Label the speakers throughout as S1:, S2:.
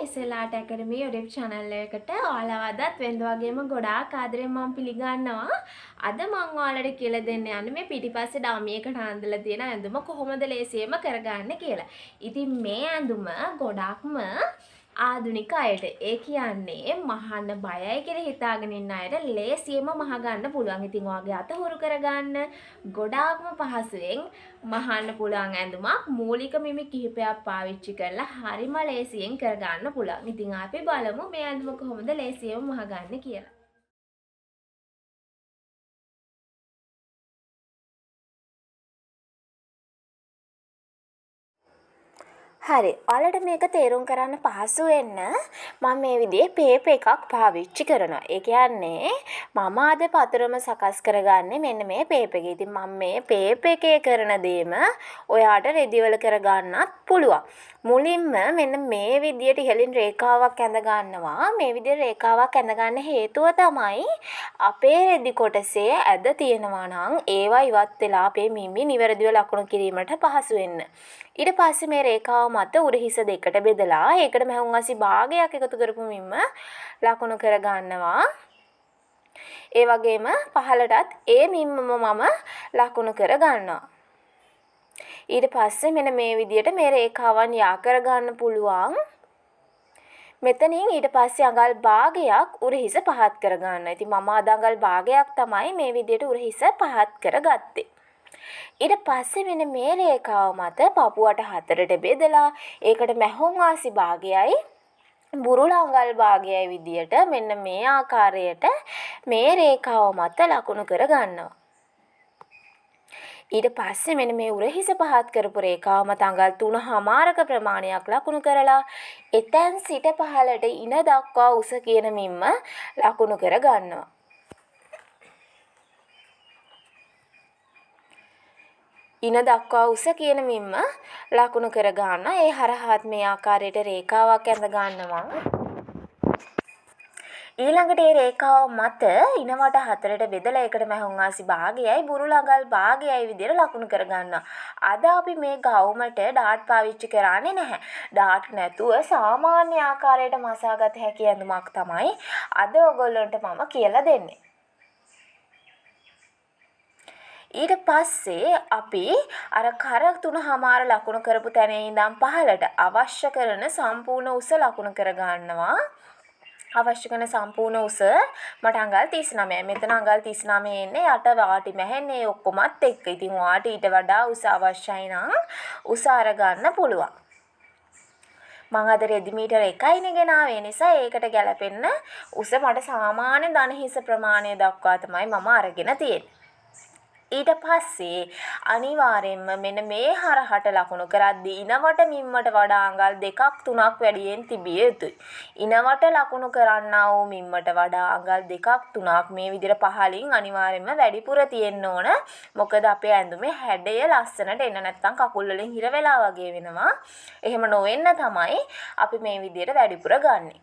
S1: ඉස්සෙල්ලාට ඇකඩමි YouTube channel එකට ඔයාලව අදත් වෙනද වගේම ගොඩාක් ආදරෙන් මම පිළිගන්නවා. අද මම ඔයාලට කියලා දෙන්න යන්නේ මේ පිටිපස්සේ ඩමියකට හඳලා තියෙන ඇඳුම කොහොමද ලේසියෙන්ම කරගන්නේ කියලා. ඉතින් මේ ඇඳුම ගොඩක්ම ආධුනික අයට ඒ කියන්නේ මහන්න බයයි කියලා හිතාගෙන ඉන්න අයට ලේසියෙන්ම මහ ගන්න පුළුවන්. ඉතින් ඔයාගේ අත හොරු කරගන්න ගොඩාක්ම පහසුවෙන් මහන්න පුළුවන් ඇඳුමක් මූලික මිමි කිහිපයක් පාවිච්චි කරලා හරිම ලේසියෙන් කරගන්න පුළුවන්. ඉතින් අපි බලමු මේ ඇඳුම කොහොමද ලේසියෙන්ම මහ ගන්න කියලා. හරි ඔයාලට මේක තේරුම් කරන්න පහසු වෙන්න මම මේ විදිහේ පේපර් එකක් පාවිච්චි කරනවා. ඒ කියන්නේ මම අද පතරම සකස් කරගන්නේ මෙන්න මේ පේපර් එකේ. ඉතින් මම මේ පේපර් එකේ කරන දේම ඔයාට රෙදිවල කරගන්නත් පුළුවන්. මුලින්ම මෙන්න මේ විදිහට ඉහළින් රේඛාවක් ඇඳ ගන්නවා. මේ විදිහට රේඛාවක් ඇඳ ගන්න හේතුව තමයි අපේ රෙදි කොටසේ ඇද තියෙනවා නම් ඒවා ඉවත් වෙලා අපේ මිමි නිවැරදිව ලකුණු කිරීමට පහසු වෙන්න. ඊට පස්සේ මේ රේඛාව මත උරහිස දෙකට බෙදලා ඒකට මහුම් අසි භාගයක් එකතු කරපු මිම්ම ලකුණු කර ගන්නවා. ඒ වගේම පහළටත් ඒ මිම්මම මම ලකුණු කර ගන්නවා. ඊට පස්සේ මෙන්න මේ විදිහට මේ රේඛාවන් යා කර ගන්න පුළුවන්. මෙතනින් ඊට පස්සේ අඟල් භාගයක් උරහිස පහත් කර ගන්න. ඉතින් මම අද අඟල් භාගයක් තමයි මේ විදිහට උරහිස පහත් කරගත්තේ. ඊට පස්සේ මෙන්න මේ රේඛාව මත පපුවට හතරට බෙදලා ඒකට මැහුම් වාසි භාගයයි බුරුල අඟල් භාගයයි විදියට මෙන්න මේ ආකාරයට මේ රේඛාව මත ලකුණු කර ගන්නවා. ඊට පස්සේ මෙන්න මේ උරහිස පහත් කරපු රේඛාව මත අඟල් 3.5ක ප්‍රමාණයක් ලකුණු කරලා එතෙන් සිට පහළට ඉන දක්වා උස කියන මිම්ම ලකුණු කර ගන්නවා. ඉන දක්වා උස කියන මිම්ම ලකුණු කර ගන්න. ඒ හරහාත් මේ ආකාරයට රේඛාවක් ඇඳ ගන්නවා. ඊළඟට ඒ රේඛාව මත ඉනවට හතරට බෙදලා ඒකට මහුම් ආසි භාගයයි බුරුල අඟල් භාගයයි විදිහට ලකුණු කර ගන්නවා. අද අපි මේ ගවුමට ඩාට් පාවිච්චි කරන්නේ නැහැ. ඩාට් නැතුව සාමාන්‍ය ආකාරයට මසාගත හැකි ඇඳුමක් තමයි අද ඔයගොල්ලන්ට මම කියලා දෙන්නේ. ඊට පස්සේ අපි අර කර 3.5 ලකුණු කරපු තැන ඉඳන් පහළට අවශ්‍ය කරන සම්පූර්ණ උස ලකුණු කර ගන්නවා. අවශ්‍ය කරන සම්පූර්ණ උස මට අඟල් 39යි. මෙතන අඟල් 39 එන්නේ යට වාටි මැහෙන්නේ ඔක්කොමත් එක්ක. ඉතින් වාටි ඊට වඩා උස අවශ්‍යයි නම් උස අරගන්න පුළුවන්. මම අද රෙදිමීටර 1යිනේ ගෙනාවේ නිසා ඒකට ගැලපෙන්න උස මට සාමාන්‍ය දන හිස ප්‍රමාණය දක්වා තමයි මම අරගෙන තියෙන්නේ. ඊට පස්සේ අනිවාර්යෙන්ම මෙන්න මේ හරහට ලකුණු කරද්දී ඉනවට මිම්මට වඩා අඟල් 2ක් 3ක් වැඩියෙන් තිබිය යුතුයි. ඉනවට ලකුණු කරන්නා වූ මිම්මට වඩා අඟල් 2ක් 3ක් මේ විදිහට පහලින් අනිවාර්යෙන්ම වැඩිපුර තියෙන්න ඕන. මොකද අපේ ඇඳුමේ හැඩය ලස්සනට එන්න නැත්නම් කකුල් වලින් හිර වෙලා වගේ වෙනවා. එහෙම නොවෙන්න තමයි අපි මේ විදිහට වැඩිපුර ගන්නෙ.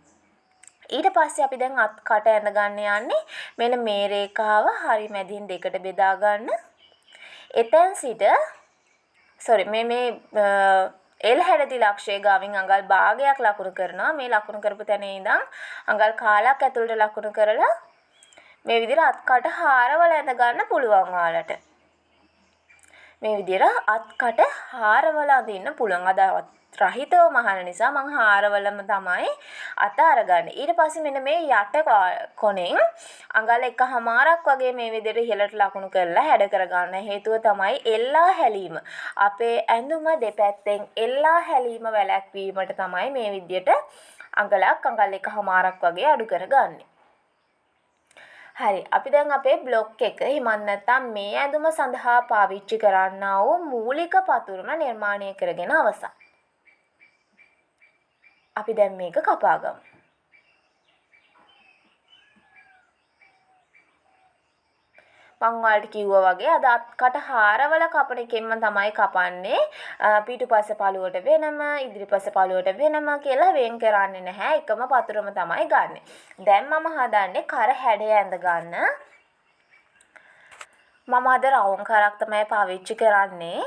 S1: ඊට පස්සේ අපි දැන් අත් කට ඇඳ ගන්න යන්නේ මෙන්න මේ රේඛාව හරි මැදින් දෙකට බෙදා ගන්න. එතෙන් සිට මේ එල් හැඩති ලක්ෂයේ ගාවින් අඟල් භාගයක් ලකුණු කරනවා. මේ ලකුණු කරපු තැන ඉඳන් අඟල් කාලක් ඇතුළට ලකුණු කරලා මේ විදිහට අත් කට හාරවල ඇඳ ගන්න පුළුවන් ඔයාලට. මේ විදිහට අත් කට හාරවල අඳින්න පුළුවන්. අද රහිතව මහන නිසා මං හාරවලම තමයි අත අරගන්නේ. ඊට පස්සේ මෙන්න මේ යට කොනෙන් අඟල් 1.5ක් වගේ මේ විදිහට ඉහළට ලකුණු කරලා හැඩ කරගන්න. හේතුව තමයි එල්ලා හැලීම. අපේ ඇඳුම දෙපැත්තෙන් එල්ලා හැලීම වැළැක්වීමට තමයි මේ විදිහට අඟල් 1.5ක් වගේ අඩු කරගන්නේ. හරි අපි දැන් අපේ බ්ලොක් එක හිමත් නැත්නම් මේ ඇඳුම සඳහා පාවිච්චි කරන්නා වූ මූලික පතුරුම නිර්මාණය කරගෙන අවසන්. අපි දැන් මේක කපා ගමු. මම ඔයාලට කිව්වා වගේ අද අත්කට හාරවල කපන එකෙන්ම තමයි කපන්නේ. පිටුපස පළුවට වෙනම, ඉදිරිපස පළුවට වෙනම කියලා වෙන් කරන්නේ නැහැ. එකම පතුරම තමයි ගන්නෙ. දැන් මම හදන්නේ කර හැඩය ඇඳ ගන්න. මම අද රවුම් කරක් තමයි පාවිච්චි කරන්නේ.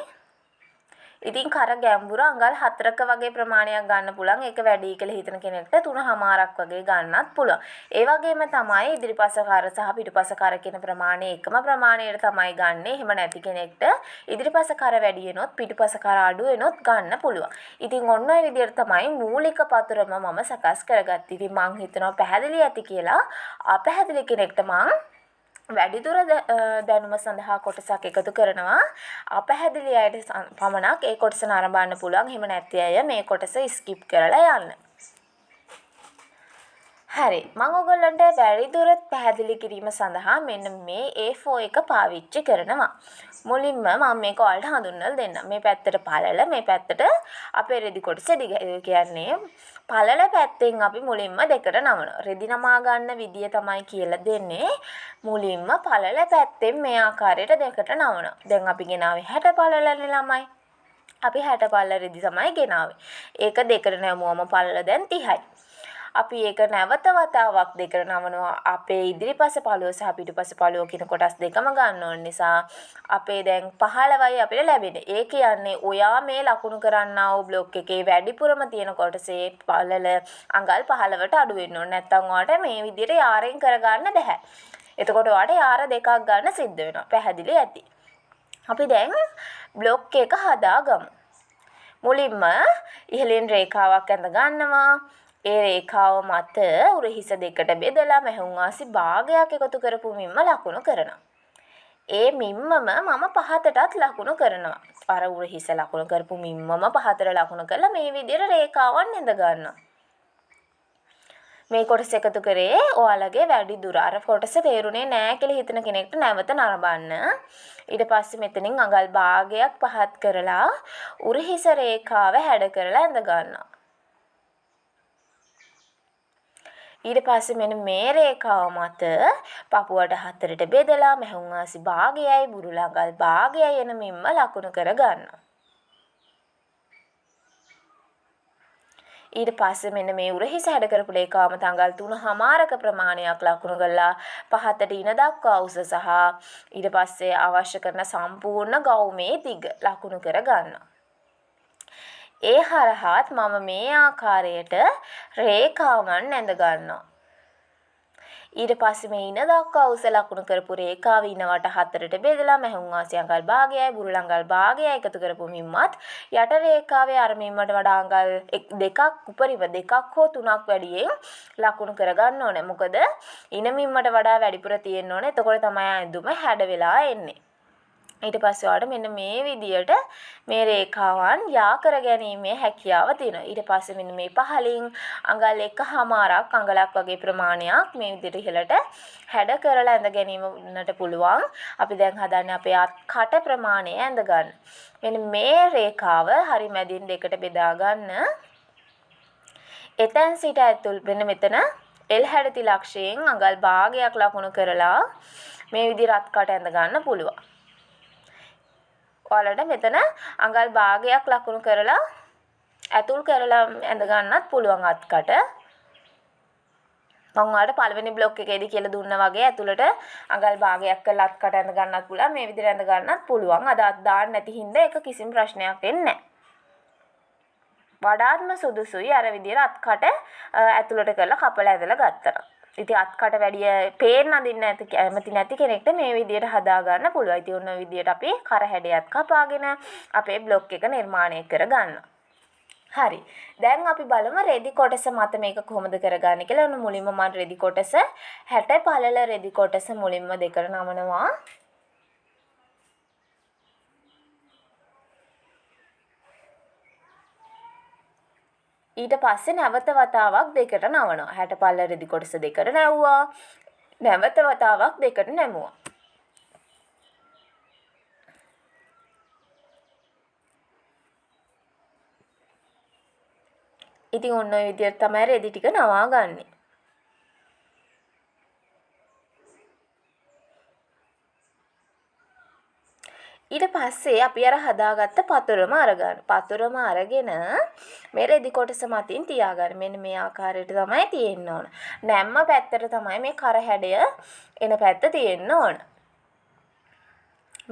S1: ඉතින් කර ගැඹුර අඟල් 4ක වගේ ප්‍රමාණයක් ගන්න පුළුවන්. ඒක වැඩි කියලා හිතන කෙනෙක්ට 3මාරක් වගේ ගන්නත් පුළුවන්. ඒ වගේම තමයි ඉදිරිපස කර සහ පිටුපස කර කියන ප්‍රමාණය එකම ප්‍රමාණයට තමයි ගන්න. එහෙම නැති කෙනෙක්ට ඉදිරිපස කර වැඩි වෙනොත් පිටුපස කර අඩු වෙනොත් ගන්න පුළුවන්. ඉතින් ඔන්න ඔය විදිහට තමයි මූලික පතුරම මම සකස් කරගත්තේ. ඉතින් මං හිතනවා පැහැදිලි ඇති කියලා. අපැහැදිලි කෙනෙක්ට මං වැඩිදුර දැනුම සඳහා කොටසක් එකතු කරනවා. අපැහැදිලි අයට පමණක් ඒ කොටස නරඹන්න පුළුවන්. එහෙම නැති අය මේ කොටස ස්කිප් කරලා යන්න. හරි. මම ඔයගොල්ලන්ට වැඩිදුර පැහැදිලි කිරීම සඳහා මෙන්න මේ A4 එක පාවිච්චි කරනවා. මුලින්ම මම මේක ඔයාලට හඳුන්වලා දෙන්නම්. මේ පැත්තට පළල, මේ පැත්තට අපේ රෙදි කොටස කියන්නේ පළල පැත්තෙන් අපි මුලින්ම දෙකට නමනවා. රෙදි නමා ගන්න විදිය තමයි කියලා දෙන්නේ. මුලින්ම පළල පැත්තෙන් මේ ආකාරයට දෙකට නමනවා. දැන් අපි ගෙනාවේ 60 පළලනේ ළමයි. අපි 60 පළල රෙදි තමයි ගෙනාවේ. ඒක දෙකට නැමුවම පළල දැන් 30යි. අපි ඒක නැවත වතාවක් දෙකට නමනවා. අපේ ඉදිරිපස පළුව සහ පිටුපස පළුව කියන කොටස් දෙකම ගන්න ඕන නිසා අපේ දැන් 15යි අපිට ලැබෙන්නේ. ඒ කියන්නේ ඔයා මේ ලකුණු කරන්නා වූ බ්ලොක් එකේ වැඩිපුරම තියෙන කොටසේ පළල අඟල් 15ට අඩු වෙන්න ඕන. නැත්නම් ඔයාලට මේ විදිහට යාරෙන් කරගන්න බෑ. එතකොට ඔයාලට යාර දෙකක් ගන්න සිද්ධ වෙනවා. පැහැදිලි ඇති. අපි දැන් බ්ලොක් එක හදාගමු. මුලින්ම ඉහළින් රේඛාවක් ඇඳ ගන්නවා. ඒ රේඛාව මත උරහිස දෙකට බෙදලා මැහුම් ආසි භාගයක් එකතු කරපු මිම්ම ලකුණු කරනවා. ඒ මිම්මම මම පහතටත් ලකුණු කරනවා. අර උරහිස ලකුණු කරපු මිම්මම පහතට ලකුණු කරලා මේ විදිහට රේඛාවන් ඇඳ ගන්නවා. මේ කොටස එකතු කරේ ඔයාලගේ වැඩි දුර අර කොටස තේරුනේ නෑ කියලා හිතන කෙනෙක්ට නැවත නරඹන්න. ඊට පස්සේ මෙතනින් අඟල් භාගයක් පහත් කරලා උරහිස රේඛාව හැඩ කරලා ඇඳ ගන්නවා. ඊට පස්සේ මෙන්න මේ රේඛාව මත පපුවට හතරට බෙදලා මැහුම් ආසි භාගයයි බුරුල අඟල් භාගයයි එන මිම්ම ලකුණු කර ගන්නවා. ඊට පස්සේ මෙන්න මේ උරහිස හැඩ කරපු රේඛාව මත අඟල් 3මාරක ප්‍රමාණයක් ලකුණු කරලා පහතට ඉන දක්වා උස සහ ඊට පස්සේ අවශ්‍ය කරන සම්පූර්ණ ගවුමේ දිග ලකුණු කර ගන්නවා. ඒ හරහාත් මම මේ ආකාරයට රේඛාවන් ඇඳ ගන්නවා. ඊට පස්සේ මේ ඉන දක්වා උස ලකුණු කරපු රේඛාව ඉනවට හතරට බෙදලා මැහුම් ආසි අඟල් භාගයයි බුරුල අඟල් භාගයයි එකතු කරපු මිම්මත් යට රේඛාවේ අර මිම්මට වඩා අඟල් දෙකක් උපරිම දෙකක් හෝ තුනක් වැඩියෙන් ලකුණු කර ගන්න ඕනේ. මොකද ඉන මිම්මට වඩා වැඩිපුර තියෙන්න ඕනේ. එතකොට තමයි ඇඳුම හැඩ වෙලා එන්නේ. ඊට පස්සේ ඔයාලට මෙන්න මේ විදියට මේ රේඛාවන් යා කර ගැනීමේ හැකියාව තියෙනවා. ඊට පස්සේ මෙන්න මේ පහලින් අඟල් 1මාරක් අඟලක් වගේ ප්‍රමාණයක් මේ විදියට ඉහළට හැඩ කරලා ඇඳ ගැනීමට පුළුවන්. අපි දැන් හදන්නේ අපේ අත් කට ප්‍රමාණය ඇඳ ගන්න. මෙන්න මේ රේඛාව හරි මැදින් දෙකට බෙදා ගන්න. එතෙන් සිට ඇතුල් වෙන මෙතන L හැඩති ලක්ෂයෙන් අඟල් භාගයක් ලකුණු කරලා මේ විදිහට අත් කට ඇඳ ගන්න පුළුවන්. ඔයාලට මෙතන අඟල් භාගයක් ලකුණු කරලා ඇතුල් කරලා ඇඳ ගන්නත් පුළුවන් අත්කට. මම ඔයාලට පළවෙනි බ්ලොක් එකේදී කියලා දුන්නා වගේ ඇතුළට අඟල් භාගයක් කරලා අත්කට ඇඳ ගන්නත් පුළුවන්. මේ විදිහට ඇඳ ගන්නත් පුළුවන්. අද අත් දාන්න නැති හින්දා ඒක කිසිම ප්‍රශ්නයක් වෙන්නේ නැහැ. වඩාත්ම සුදුසුයි අර විදිහට අත්කට ඇතුළට කරලා කපලා ඇදලා ගත්තා. ඉතින් අත්කට වැඩිය පේන්න අඳින්න කැමති නැති කෙනෙක්ට මේ විදියට හදා ගන්න පුළුවන්. ඉතින් ඔන්න ඔය විදියට අපි කර හැඩයක් කපාගෙන අපේ බ්ලොක් එක නිර්මාණය කර ගන්නවා. හරි. දැන් අපි බලමු රෙදි කොටස මත මේක කොහොමද කරගන්නේ කියලා. ඔන්න මුලින්ම මම රෙදි කොටස 60 පළල රෙදි කොටස මුලින්ම දෙකට නමනවා. ඊට පස්සේ නැවත වතාවක් දෙකට නවනවා. 60 පළල රෙදි කොටස දෙකට නැවුවා. නැවත වතාවක් දෙකට නැමුවා. ඉතින් ඔන්න ඔය විදිහට තමයි රෙදි ටික නවා ගන්නෙ. ඊට පස්සේ අපි අර හදාගත්ත පතුරම අරගන්න. පතුරම අරගෙන මේ රෙදි කොටස මතින් තියාගන්න. මෙන්න මේ ආකාරයට තමයි තියෙන්න ඕන. නැම්ම පැත්තට තමයි මේ කර හැඩය එන පැත්ත තියෙන්න ඕන.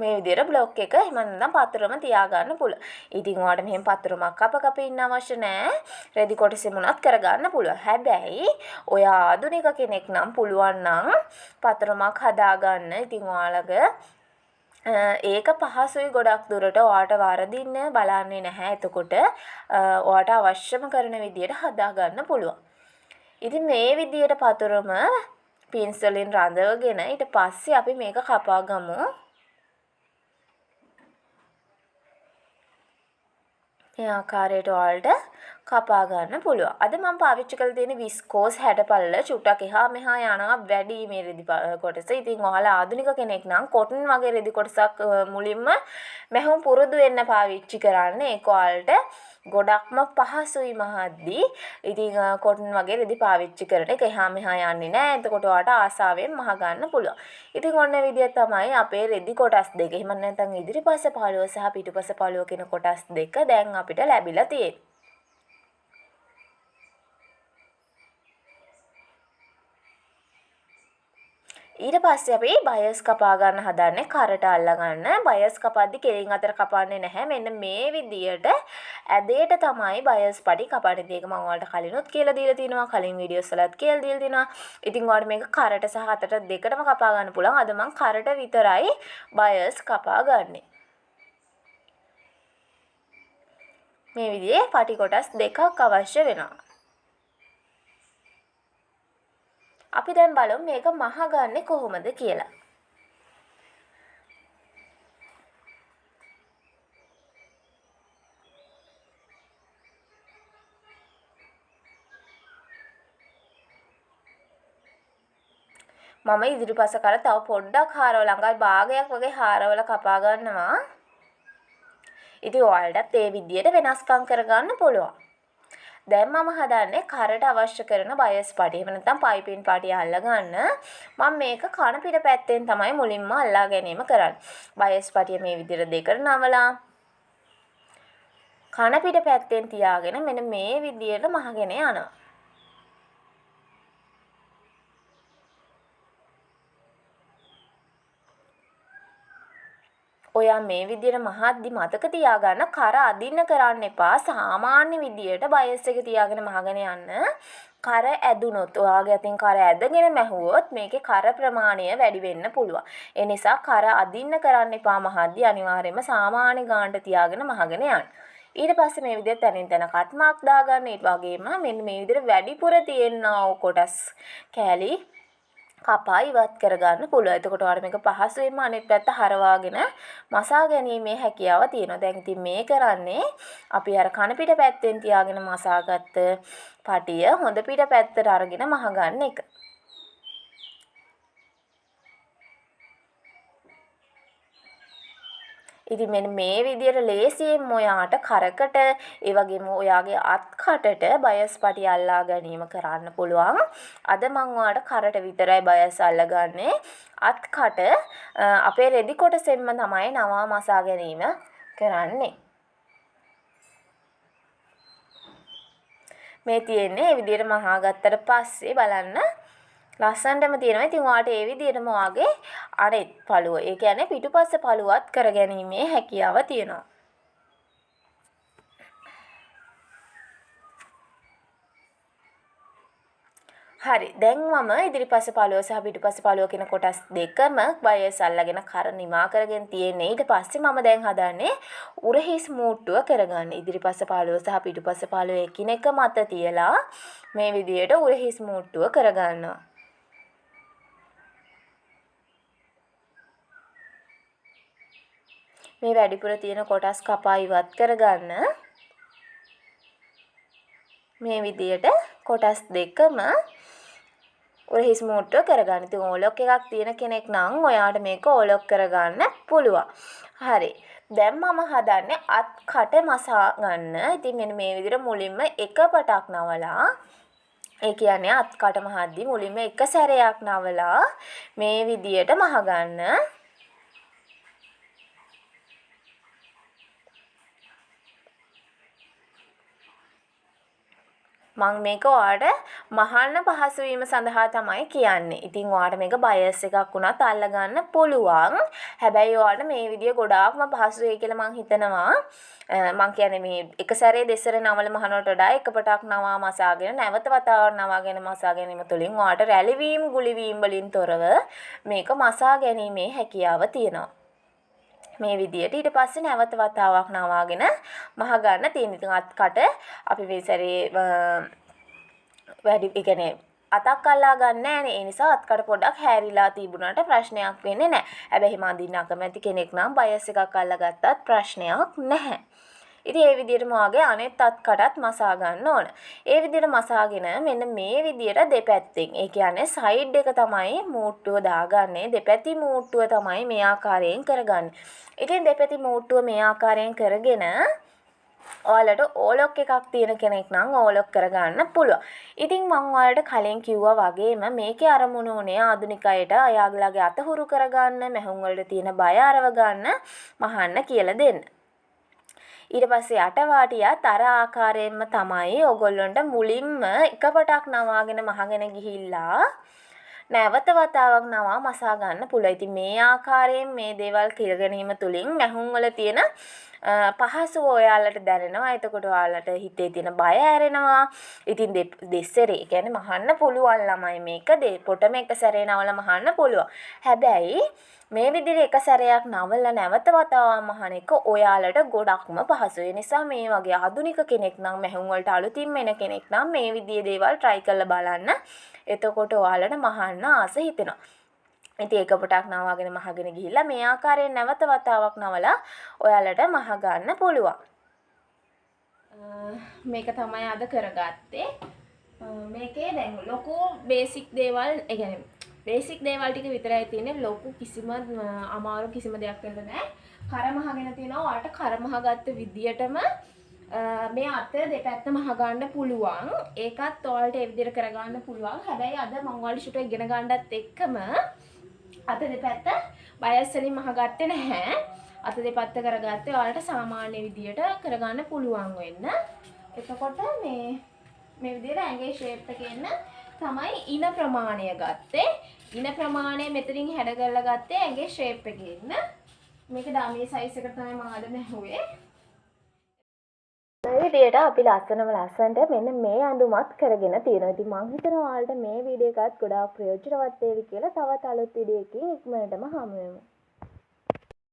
S1: මේ විදිහට බ්ලොක් එක එහෙම නැත්නම් පතරම තියාගන්න පුළුවන්. ඉතින් ඔයාලට මෙහෙම පතරමක් කප ඉන්න අවශ්‍ය නැහැ. රෙදි කොටසෙම උනත් කරගන්න පුළුවන්. හැබැයි ඔයා ආධුනික කෙනෙක් නම් පුළුවන් නම් පතරමක් හදාගන්න. ඉතින් ඔයාලගේ ඒක පහසුයි ගොඩක් දුරට ඔයාට වරදින්න බලන්නේ නැහැ. එතකොට ඔයාට අවශ්‍යම කරන විදියට හදාගන්න පුළුවන්. ඉතින් මේ විදියට පතරම පින්සලෙන් රඳවගෙන ඊට පස්සේ අපි මේක කපා ගමු. මේ ආකාරයට ඔයාලට කපා ගන්න පුළුවන්. අද මම පාවිච්චි කරලා තියෙන විස්කෝස් හැඩපළල චුට්ටක් එහා මෙහා යනවා වැඩි මේ රෙදි කොටස. ඉතින් ඔයාලා ආධුනික කෙනෙක් නම් කොටන් වගේ රෙදි කොටසක් මුලින්ම මැහුම් පුරුදු වෙන්න පාවිච්චි කරන්න. ඒක ඔයාලට ගොඩක්ම පහසුයි මහද්දී. ඉතින් කොටන් වගේ රෙදි පාවිච්චි කරන එක එහා මෙහා යන්නේ නැහැ. එතකොට ඔයාලට ආසාවෙන් මහ ගන්න පුළුවන්. ඉතින් ඔන්න විදිය තමයි අපේ රෙදි කොටස් දෙක. එහෙම නැත්නම් ඉදිරිපස පළුව සහ පිටුපස පළුව කියන කොටස් දෙක දැන් අපිට ලැබිලා තියෙනවා. ඊට පස්සේ අපි බයස් කපා ගන්න හදන්නේ කරට අල්ලා ගන්න. බයස් කපද්දි කෙලින් අතර කපන්නේ නැහැ. මෙන්න මේ විදියට ඇදේට තමයි බයස් පටි කපන්නේ. ඒක මම ඔයාලට කලිනුත් කියලා දීලා තිනවා. කලින් වීඩියෝස් වලත් කියලා දීලා තිනවා. ඉතින් ඔයාලට මේක කරට සහ අතට දෙකටම කපා ගන්න පුළුවන්. අද මම කරට විතරයි බයස් කපා ගන්නෙ. මේ විදිහේ පටි කොටස් දෙකක් අවශ්‍ය වෙනවා. අපි දැන් බලමු මේක මහගන්නේ කොහොමද කියලා. මම ඉදිරිපස කර තව පොඩ්ඩක් හාරව ළඟයි භාගයක් වගේ හාරවල කපා ගන්නවා. ඉතින් ඔයාලටත් මේ විදිහට වෙනස්කම් කරගන්න පුළුවන්. දැන් මම හදන්නේ කරට අවශ්‍ය කරන බයස් පටි. එහෙම නැත්නම් පයිපින් පටි අල්ලා ගන්න. මම මේක කන පිට පැත්තෙන් තමයි මුලින්ම අල්ලා ගැනීම කරන්නේ. බයස් පටිය මේ විදිහට දෙකට නවලා කන පිට පැත්තෙන් තියාගෙන මෙන්න මේ විදිහට මහගෙන යනවා. ඔයා මේ විදිහට මහද්දි මතක තියාගන්න කර අදින්න කරන්න එපා. සාමාන්‍ය විදිහට බයස් එක තියාගෙන මහගෙන යන්න. කර ඇදුනොත් ඔයාගේ අතින් කර ඇදගෙන මැහුවොත් මේකේ කර ප්‍රමාණය වැඩි වෙන්න පුළුවන්. ඒ නිසා කර අදින්න කරන්න එපා මහද්දි. අනිවාර්යයෙන්ම සාමාන්‍ය ගානට තියාගෙන මහගෙන යන්න. ඊට පස්සේ මේ විදිහට තනින් තන කට් මාක් දාගන්න. ඊට වගේම මෙන්න මේ විදිහට වැඩිපුර තියෙනා කොටස් කෑලි කපා ඉවත් කරගන්න පුළුවන්. එතකොට ඔයාලට මේක පහසුවෙන්ම අනෙත් පැත්ත හරවාගෙන මසා ගැනීමේ හැකියාව තියෙනවා. දැන් ඉතින් මේ කරන්නේ අපි අර කන පිට පැත්තෙන් තියාගෙන මසාගත්ත පටිය හොඳ පිට පැත්තට අරගෙන මහ ගන්න එක. ඉතින් මෙන්න මේ විදිහට ලේසියෙන් ඔයාට කරකට ඒ වගේම ඔයාගේ අත්කටට බයස් පටි අල්ලා ගැනීම කරන්න පුළුවන්. අද මම ඔයාට කරට විතරයි බයස් අල්ලගන්නේ. අත්කට අපේ රෙදි කොටසෙන්ම තමයි නවා මසා ගැනීම කරන්නේ. මේ තියෙන්නේ මේ විදිහට මහා ගත්තට පස්සේ බලන්න ලස්සනටම තියෙනවා. ඉතින් ඔයාට ඒ විදිහටම ඔයාගේ අනෙත් පළුව, ඒ කියන්නේ පිටුපස්ස පළුවත් කරගැනීමේ හැකියාව තියෙනවා. හරි. දැන් මම ඉදිරිපස්ස පළුව සහ පිටුපස්ස පළුව කියන කොටස් දෙකම බයස් අල්ලගෙන කර නිමා කරගෙන තියෙන්නේ. ඊට පස්සේ මම දැන් හදන්නේ උරහිස් මූට්ටුව කරගන්න. ඉදිරිපස්ස පළුව සහ පිටුපස්ස පළුව එකිනෙක මත තියලා මේ විදිහට උරහිස් මූට්ටුව කරගන්නවා. මේ වැඩිපුර තියෙන කොටස් කපා ඉවත් කරගන්න. මේ විදියට කොටස් දෙකම උරහිස් මූට්ටුව කරගන්න. ඉතින් ඕලොක් එකක් තියෙන කෙනෙක් නම් ඔයාට මේක ඕලොක් කරගන්න පුළුවන්. හරි. දැන් මම හදන්නේ අත් කට මසා ගන්න. ඉතින් මෙන්න මේ විදිහට මුලින්ම එක පටක් නවලා, ඒ කියන්නේ අත් කට මහද්දි මුලින්ම එක සැරයක් නවලා මේ විදිහට මහ ගන්න. මම මේක ඔයාලට මහන්න පහසු වීම සඳහා තමයි කියන්නේ. ඉතින් ඔයාලට මේක බයස් එකක් වුණත් අල්ලගන්න පුළුවන්. හැබැයි ඔයාලට මේ විදිය ගොඩාක්ම පහසු වෙයි කියලා මම හිතනවා. මම කියන්නේ මේ එක සැරේ දෙසර නවල මහනවට වඩා එක පටක් නවා මසාගෙන නැවත වතාවක් නවාගෙන මසා ගැනීම තුළින් ඔයාලට රැලිවීම ගුලිවීම වලින් තොරව මේක මසා ගැනීමේ හැකියාව තියෙනවා. මේ විදියට ඊට පස්සේ නැවත වතාවක් නවාගෙන මහ ගන්න තියෙන. ඉතින් අත්කට අපි මේ සැරේ වැඩි කියන්නේ අතක් අල්ලා ගන්න නෑනේ. ඒ නිසා අත්කට පොඩ්ඩක් හැරිලා තිබුණාට ප්‍රශ්නයක් වෙන්නේ නෑ. හැබැයි හිම අඳින්න අකමැති කෙනෙක් නම් බයස් එකක් අල්ලා ගත්තත් ප්‍රශ්නයක් නැහැ. ඉතින් ඒ විදිහටම වාගේ අනෙත් අත්කටත් මසා ගන්න ඕන. ඒ විදිහට මසාගෙන මෙන්න මේ විදිහට දෙපැත්තෙන්. ඒ කියන්නේ සයිඩ් එක තමයි මූට්ටුව දාගන්නේ. දෙපැති මූට්ටුව තමයි මේ ආකාරයෙන් කරගන්නේ. ඉතින් දෙපැති මූට්ටුව මේ ආකාරයෙන් කරගෙන ඔයාලට ඕලොක් එකක් තියෙන කෙනෙක් නම් ඕලොක් කරගන්න පුළුවන්. ඉතින් මම ඔයාලට කලින් කිව්වා වගේම මේකේ අරමුණ උනේ ආධුනිකයට අයාගලගේ අතහුරු කරගන්න, මැහුම් වලට තියෙන බය අරව ගන්න, මහන්න කියලා දෙන්න. ඊට පස්සේ අටවාටියත් අර ආකාරයෙන්ම තමයි ඔයගොල්ලන්ට මුලින්ම එකපටක් නවාගෙන මහගෙන ගිහිල්ලා නැවත වතාවක් නවා මසා ගන්න පුළුවන්. ඉතින් මේ ආකාරයෙන් මේ දේවල් කිර ගැනීම තුලින් මැහුම් වල තියෙන පහසුව ඔයාලට දැනෙනවා. එතකොට ඔයාලට හිතේ තියෙන බය ඇරෙනවා. ඉතින් දෙස්සරේ කියන්නේ මහන්න පුළුවන් ළමයි මේක පොටම එක සැරේ නවල මහන්න පුළුවන්. හැබැයි මේ විදිහට එක සැරයක් නවල නැවත වතාවක් මහන එක ඔයාලට ගොඩක්ම පහසු. ඒ නිසා මේ වගේ ආධුනික කෙනෙක් නම් මැහුම් වලට අලුතින් එන කෙනෙක් නම් මේ විදිහේ දේවල් try කරලා බලන්න. එතකොට ඔයාලට මහන්න ආස හිතෙනවා. ඉතින් එක පොටක් නවාගෙන මහගෙන ගිහිල්ලා මේ ආකාරයෙන් නැවත වතාවක් නවලා ඔයාලට මහ ගන්න පුළුවන්. මේක තමයි අද කරගත්තේ. මේකේ දැන් ලොකු බේසික් දේවල්, ඒ කියන්නේ බේසික් දේවල් ටික විතරයි තියෙන්නේ. ලොකු කිසිම අමාරු කිසිම දෙයක් වෙන්න නැහැ. කර මහගෙන තියෙනවා. ඔයාලට කර මහ ගත්ත විදියටම මේ අත දෙපැත්ත මහ ගන්න පුළුවන්. ඒකත් ඔයාලට ඒ විදිහට කරගන්න පුළුවන්. හැබැයි අද මම ඔයාලට ෂුට් එක ඉගෙන ගන්නත් එක්කම අත දෙපැත්ත බයස් වලින් මහ ගත්තේ නැහැ. අත දෙපැත්ත කරගත්තේ ඔයාලට සාමාන්‍ය විදියට කරගන්න පුළුවන් වෙන්න. එතකොට මේ විදියට ඇඟේ ෂේප් එකෙන්න තමයි ඉන ප්‍රමාණය ගත්තේ. ඉන ප්‍රමාණය මෙතනින් හැඩ කරලා ගත්තේ ඇඟේ ෂේප් එකෙන්න. මේක ඩමි සයිස් එකට තමයි මම අද නැහුවේ. මේ විදියට අපි ලස්සනට මෙන්න මේ අඳුමත් කරගෙන තියෙනවා. ඉතින් මම හිතනවා ඔයාලට මේ වීඩියෝ එකත් ගොඩාක් ප්‍රයෝජනවත් වේවි කියලා. තවත් අලුත් වීඩියෝ එකකින් ඉක්මනටම හමු වෙමු.